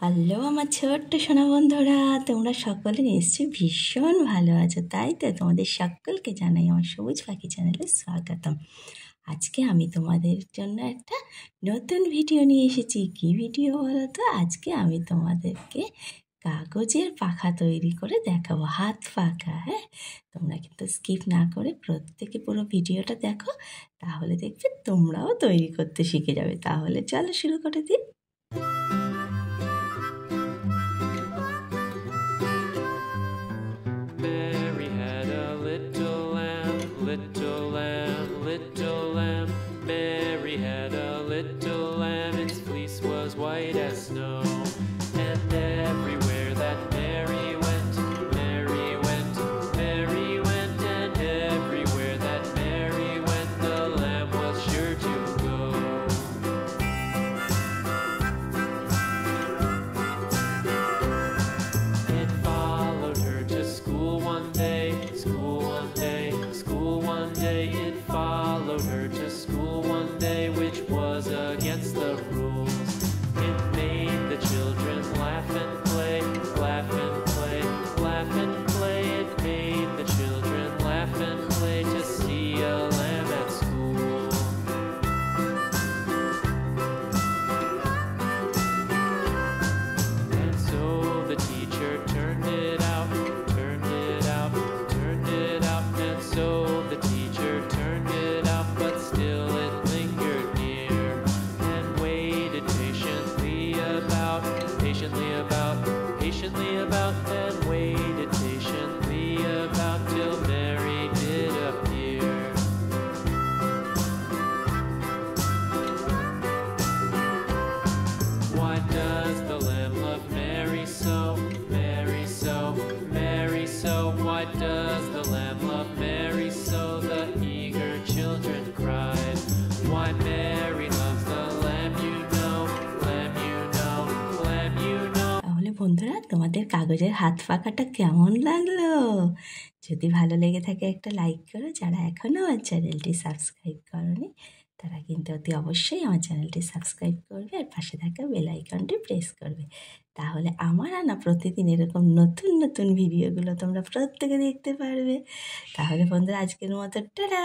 Hello আমার ছোট্ট সোনা বন্ধুরা, তোমরা সকলে নিশ্চয়ই ভীষণ ভালো আছো, তাই তো তোমাদের সকলকে জানাই আমার সবুজ পাখি চ্যানেলে স্বাগতম। আজকে আমি তোমাদের জন্য একটা নতুন ভিডিও নিয়ে এসেছি। কী ভিডিও বলো তো? আজকে আমি তোমাদেরকে কাগজের পাখা তৈরি করে দেখাবো, হাত পাখা। হ্যাঁ, তোমরা কিন্তু স্কিপ না করে প্রত্যেকে পুরো ভিডিওটা দেখো, তাহলে দেখবে তোমরাও তৈরি করতে শিখে যাবে। তাহলে চলো শুরু করে দিই। Mary had a little lamb, little lamb, little lamb. Mary had a little lamb, its fleece was white as snow. And everywhere that Mary went, Mary went, Mary went. And everywhere that Mary went, the lamb was sure to go. It followed her to school one day, school one day, school one day. It followed her to school one day, which was against the rules. It made the children laugh and play, laugh and play, laugh and play. It made the children laugh and play to see a lamb at school. And so the teacher turned it out, turned it out, turned it out. And so the teacher turned it out, but still it lingered near and waited patiently about, patiently about, patiently about, and waited patiently about till Mary did appear. Why does the lamb love Mary so, Mary so, Mary so? Why does the lamb love Mary so? The eager children cried. Why Mary loves the lamb, you know, lamb, you know, lamb, you know. তাহলে বন্ধুরা, তোমাদের কাগজের হাত পাখাটা কেমন লাগলো? যদি ভালো লেগে থাকে একটা লাইক করো। যারা এখনও আমার চ্যানেলটি সাবস্ক্রাইব করোনি তারা কিন্তু অতি অবশ্যই আমার চ্যানেলটি সাবস্ক্রাইব করবে আর পাশে থাকা বেল আইকনটি প্রেস করবে। তাহলে আমার আনা প্রতিদিন এরকম নতুন নতুন ভিডিওগুলো তোমরা প্রত্যেকে দেখতে পারবে। তাহলে বন্ধুরা, আজকের মতো টাটা।